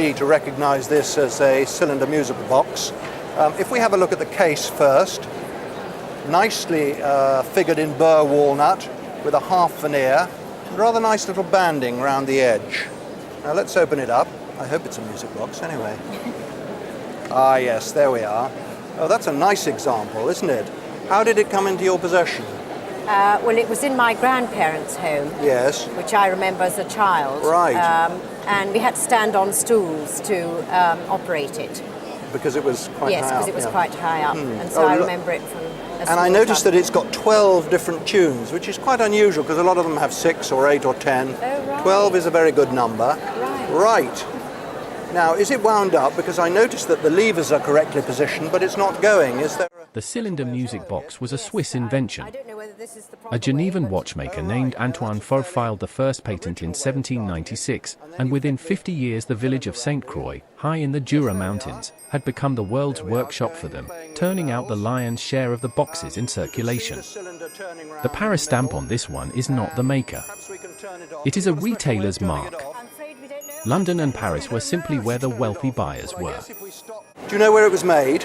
me to recognise this as a cylinder musical box. If we have a look at the case first, nicely figured in burr-walnut with a half veneer, and rather nice little banding around the edge. Now let's open it up. I hope it's a music box anyway. Ah yes, there we are. Oh, that's a nice example, isn't it? How did it come into your possession? Well, it was in my grandparents' home. Yes. Which I remember as a child. Right. And we had to stand on stools to operate it. Because it was quite high up. Yes, because it was quite high up. And so I remember it from a And I noticed that it's got 12 different tunes, which is quite unusual because a lot of them have 6 or 8 or 10. Oh, right. 12 is a very good number. Right. Right. Now, is it wound up? Because I noticed that the levers are correctly positioned, but it's not going. Is there The cylinder music box was a Swiss invention. I don't know whether this is the A Genevan watchmaker named Antoine Faure filed the first patent in 1796, and within 50 years the village of St. Croix, high in the Jura Mountains, had become the world's workshop for them, turning out the lion's share of the boxes in circulation. The Paris stamp on this one is not the maker. It is a retailer's mark. London and Paris were simply where the wealthy buyers were. Do you know where it was made?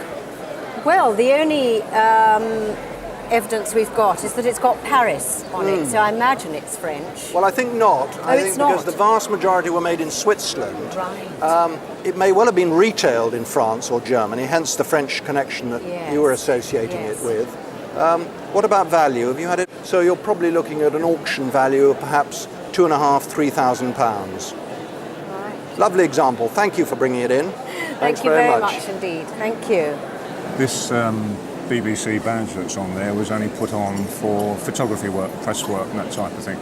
Well, the only evidence we've got is that it's got Paris on it, so I imagine it's French. Well, I think not. I think it's not. because the vast majority were made in Switzerland. Right. It may well have been retailed in France or Germany, hence the French connection that you were associating it with. What about value? Have you had it? So you're probably looking at an auction value of perhaps £2,500–3,000. Right. Lovely example. Thank you for bringing it in. Thank you very much indeed. Thank you. This BBC badge that's on there was only put on for photography work, press work and that type of thing.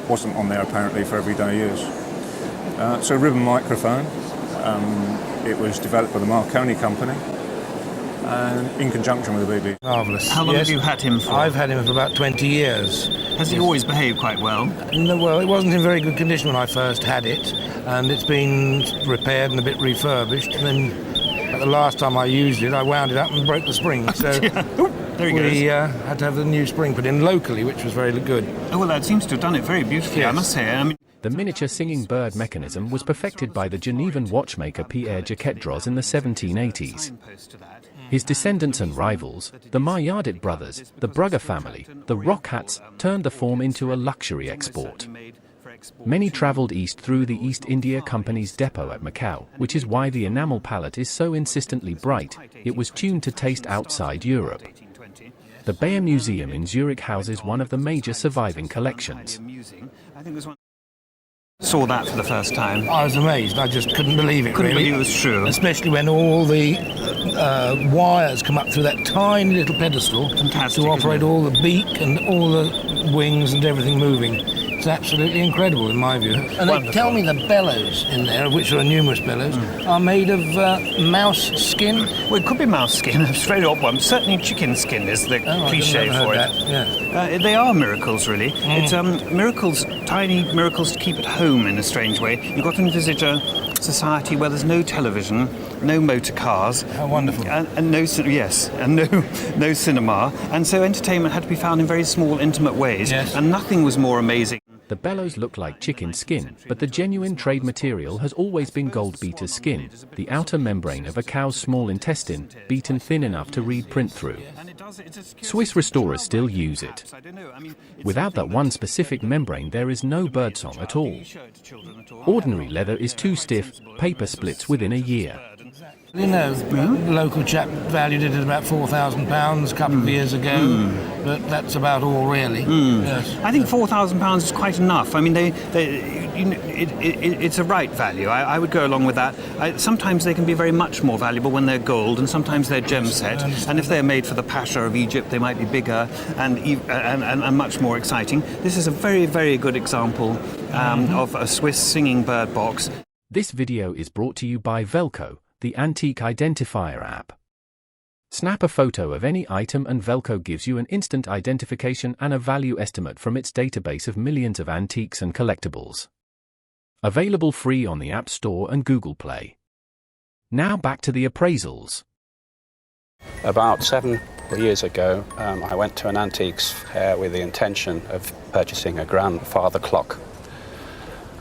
Wasn't on there apparently for everyday use. It's a ribbon microphone. It was developed by the Marconi company and in conjunction with the BBC. Marvellous. How long have you had him for? I've had him for about 20 years. Has he always behaved quite well? No, well, it wasn't in very good condition when I first had it, and it's been repaired and a bit refurbished. And then the last time I used it, I wound it up and broke the spring. So there he we goes. had to have the new spring put in locally, which was very good. Oh, well, that seems to have done it very beautifully, Yes. I must say. I mean, The miniature singing bird mechanism was perfected by the Genevan watchmaker Pierre Jaquet-Droz in the 1780s. His descendants and rivals, the Maillardet brothers, the Brugger family, the Rockhats, turned the form into a luxury export. Many travelled east through the East India Company's depot at Macau, which is why the enamel palette is so insistently bright. It was tuned to taste outside Europe. The Bayer Museum in Zurich houses one of the major surviving collections. saw that for the first time. I was amazed. I just couldn't believe it, Couldn't really. believe it was true. Especially when all the wires come up through that tiny little pedestal Fantastic, to operate isn't it? all the beak and all the wings and everything moving. It's absolutely incredible in my view. And they tell me the bellows in there, of which there are numerous bellows, are made of mouse skin. Well, it could be mouse skin, a very odd one. Certainly chicken skin is the cliche for it. Yeah. They are miracles, really. It's miracles, tiny miracles to keep at home in a strange way. You've got to envisage a society where there's no television, no motor cars. How wonderful. And no cinema. And so entertainment had to be found in very small, intimate ways. Yes. And nothing was more amazing. The bellows look like chicken skin, but the genuine trade material has always been gold beater's skin, the outer membrane of a cow's small intestine, beaten thin enough to read print through. Swiss restorers still use it. Without that one specific membrane, there is no birdsong at all. Ordinary leather is too stiff, paper splits within a year. You know, the local chap valued it at about £4,000 a couple of years ago, but that's about all, really. Yes. I think £4,000 is quite enough. I mean, it's a right value. I would go along with that. Sometimes they can be very much more valuable when they're gold, and sometimes they're gem set. And if they're made for the Pasha of Egypt, they might be bigger and much more exciting. This is a very, very good example of a Swiss singing bird box. This video is brought to you by Velqo, the antique identifier app. Snap a photo of any item and Velqo gives you an instant identification and a value estimate from its database of millions of antiques and collectibles. Available free on the App Store and Google Play. Now back to the appraisals. About 7 years ago, I went to an antiques fair with the intention of purchasing a grandfather clock.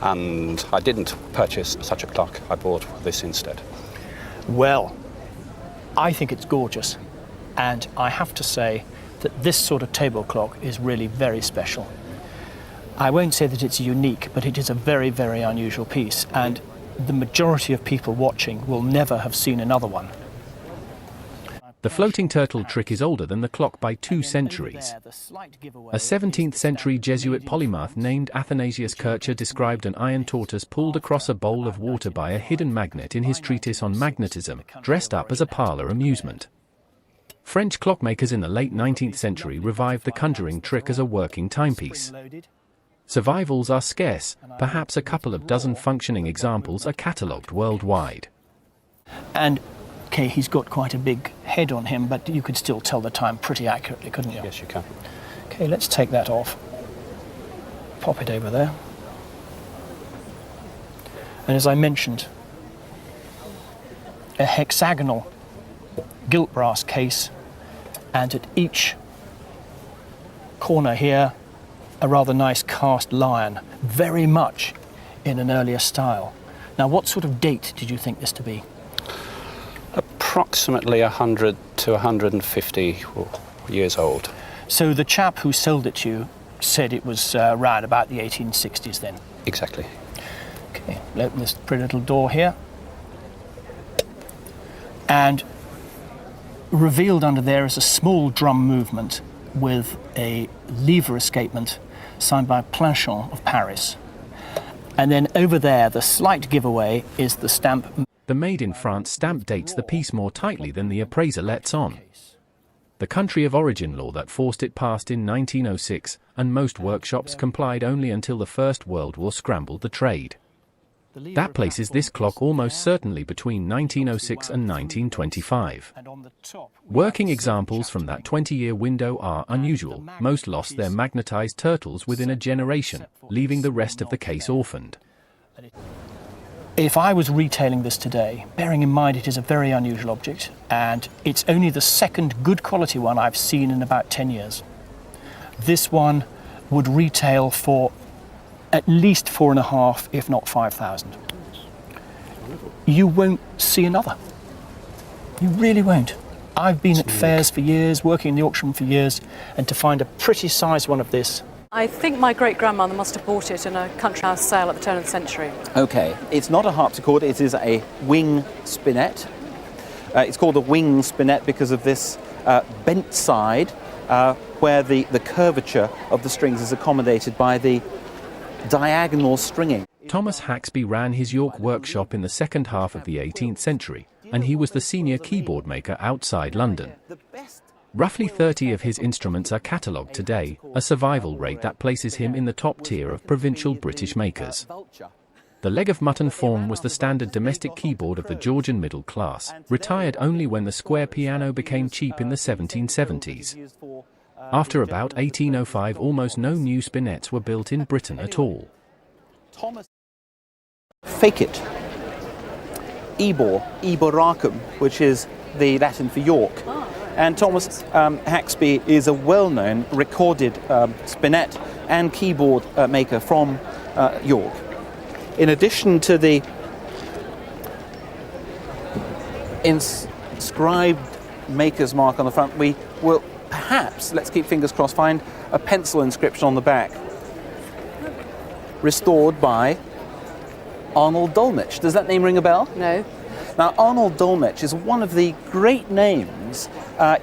and I didn't purchase such a clock. I bought this instead. Well, I think it's gorgeous, and I have to say that this sort of table clock is really very special. I won't say that it's unique, but it is a very, very unusual piece, and the majority of people watching will never have seen another one. The floating turtle trick is older than the clock by 2 centuries. A 17th-century Jesuit polymath named Athanasius Kircher described an iron tortoise pulled across a bowl of water by a hidden magnet in his treatise on magnetism, dressed up as a parlour amusement. French clockmakers in the late 19th century revived the conjuring trick as a working timepiece. Survivals are scarce, perhaps a couple of dozen functioning examples are catalogued worldwide. And okay, he's got quite a big head on him, but you could still tell the time pretty accurately, couldn't you? Yes, you can. Okay, let's take that off. Pop it over there. And as I mentioned, a hexagonal gilt brass case, and at each corner here, a rather nice cast lion, very much in an earlier style. Now, what sort of date did you think this to be? Approximately 100 to 150 years old. So the chap who sold it to you said it was round about the 1860s then? Exactly. Okay, open this pretty little door here. And revealed under there is a small drum movement with a lever escapement signed by Planchon of Paris. And then over there, the slight giveaway is the stamp. The Made in France stamp dates the piece more tightly than the appraiser lets on. The country of origin law that forced it passed in 1906, and most workshops complied only until the First World War scrambled the trade. That places this clock almost certainly between 1906 and 1925. Working examples from that 20-year window are unusual. Most lost their magnetized turtles within a generation, leaving the rest of the case orphaned. If I was retailing this today, bearing in mind it is a very unusual object, and it's only the second good quality one I've seen in about 10 years, this one would retail for at least 4.5, if not 5,000. You won't see another. You really won't. I've been at fairs for years, working in the auction for years, and to find a pretty sized one of this. I think my great-grandmother must have bought it in a country house sale at the turn of the century. Okay, it's not a harpsichord, it is a wing spinet. It's called a wing spinet because of this bent side where the curvature of the strings is accommodated by the diagonal stringing. Thomas Haxby ran his York workshop in the second half of the 18th century, and he was the senior keyboard maker outside London. Roughly 30 of his instruments are catalogued today, a survival rate that places him in the top tier of provincial British makers. The leg of mutton form was the standard domestic keyboard of the Georgian middle class, retired only when the square piano became cheap in the 1770s. After about 1805, almost no new spinets were built in Britain at all. Fake it. Eboracum, which is the Latin for York. And Thomas Haxby is a well-known recorded spinet and keyboard maker from York. In addition to the inscribed maker's mark on the front, we will perhaps, let's keep fingers crossed, find a pencil inscription on the back. Restored by Arnold Dolmetsch. Does that name ring a bell? No. Now, Arnold Dolmetsch is one of the great names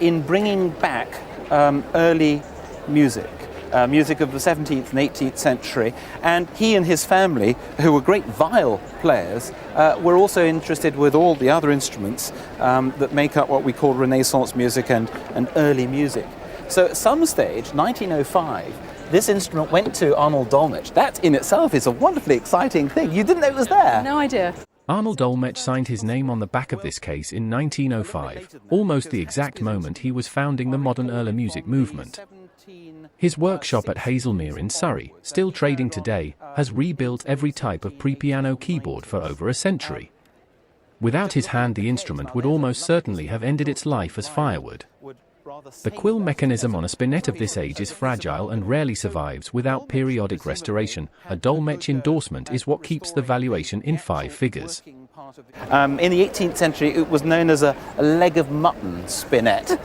in bringing back early music. Music of the 17th and 18th century, and he and his family, who were great viol players, were also interested with all the other instruments that make up what we call Renaissance music and early music. So at some stage, 1905, this instrument went to Arnold Dolmetsch. That in itself is a wonderfully exciting thing. You didn't know it was there? No idea. Arnold Dolmetsch signed his name on the back of this case in 1905, almost the exact moment he was founding the modern early music movement. His workshop at Hazelmere in Surrey, still trading today, has rebuilt every type of pre-piano keyboard for over a century. Without his hand, the instrument would almost certainly have ended its life as firewood. The quill mechanism on a spinet of this age is fragile and rarely survives without periodic restoration. A Dolmetsch endorsement is what keeps the valuation in 5 figures. In the 18th century, it was known as a leg of mutton spinet,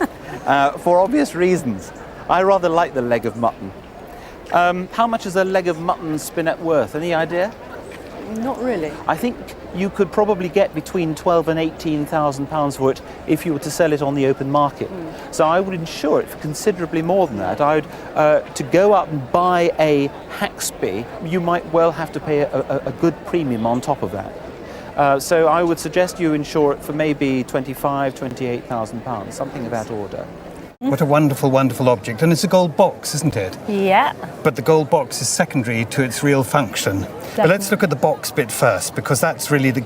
for obvious reasons. I rather like the leg of mutton. How much is a leg of mutton spinet worth? Any idea? Not really. I think you could probably get between 12 and 18,000 pounds for it if you were to sell it on the open market. So I would insure it for considerably more than that. I would, to go up and buy a Haxby, you might well have to pay a good premium on top of that. So I would suggest you insure it for maybe 25, 28,000 pounds, something of that order. What a wonderful, wonderful object. And it's a gold box, isn't it? Yeah. But the gold box is secondary to its real function. But let's look at the box bit first, because that's really the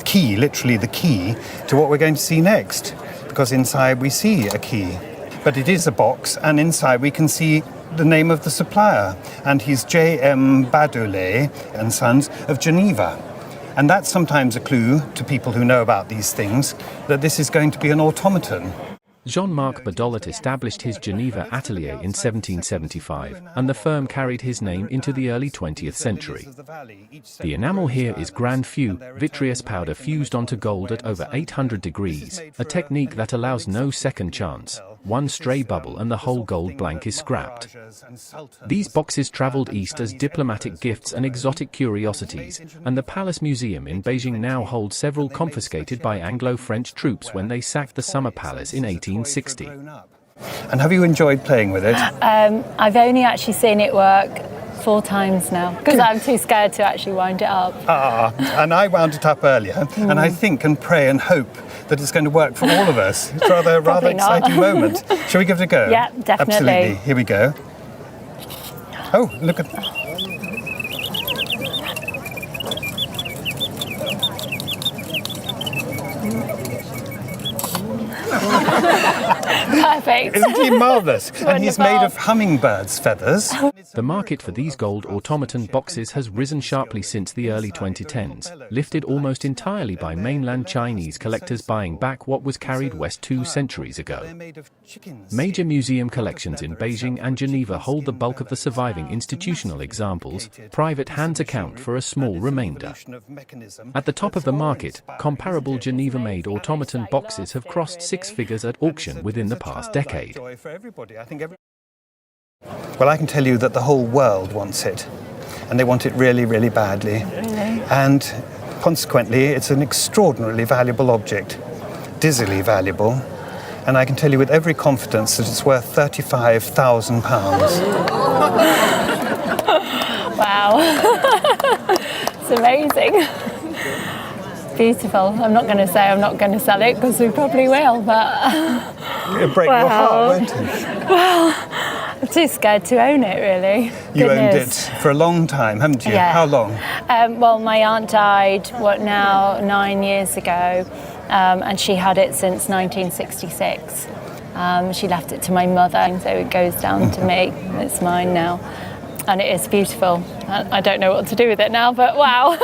key, literally the key, to what we're going to see next. Because inside we see a key. But it is a box, and inside we can see the name of the supplier. And he's J.M. Badollet and Sons of Geneva. And that's sometimes a clue to people who know about these things, that this is going to be an automaton. Jean-Marc Badollet established his Geneva atelier in 1775, and the firm carried his name into the early 20th century. The enamel here is grand feu, vitreous powder fused onto gold at over 800 degrees, a technique that allows no second chance. One stray bubble and the whole gold blank is scrapped. These boxes traveled east as diplomatic gifts and exotic curiosities, and the Palace Museum in Beijing now holds several confiscated by Anglo-French troops when they sacked the Summer Palace in 1860. And have you enjoyed playing with it? I've only actually seen it work 4 times now, because I'm too scared to actually wind it up. And I wound it up earlier, and I think and pray and hope that it's going to work for all of us. It's rather exciting moment. Shall we give it a go? Yeah, definitely. Absolutely. Here we go. Oh, look at... Perfect. Isn't he marvellous? And he's made of hummingbirds' feathers. The market for these gold automaton boxes has risen sharply since the early 2010s, lifted almost entirely by mainland Chinese collectors buying back what was carried west 2 centuries ago. Major museum collections in Beijing and Geneva hold the bulk of the surviving institutional examples. Private hands account for a small remainder. At the top of the market, comparable Geneva-made automaton boxes have crossed 6 figures at auction within the past decade. Well, I can tell you that the whole world wants it, and they want it really, really badly. And consequently, it's an extraordinarily valuable object, dizzily valuable, and I can tell you with every confidence that it's worth £35,000. Wow. It's amazing. Beautiful. I'm not going to say I'm not going to sell it, because we probably will, but... It'll break your heart, won't it? Well, I'm too scared to own it, really. You owned it for a long time, haven't you? Yeah. How long? Well, my aunt died, 9 years ago, and she had it since 1966. She left it to my mother, so it goes down to me. It's mine now. And it is beautiful. I don't know what to do with it now, but wow.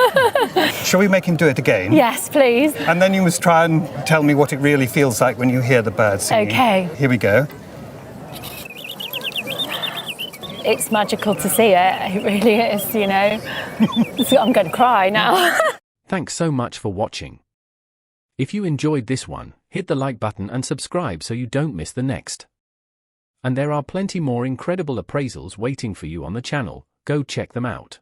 Shall we make him do it again? Yes, please. And then you must try and tell me what it really feels like when you hear the birds singing. Okay. Here we go. It's magical to see it. It really is, you know. I'm going to cry now. Thanks so much for watching. If you enjoyed this one, hit the like button and subscribe so you don't miss the next. And there are plenty more incredible appraisals waiting for you on the channel. Go check them out.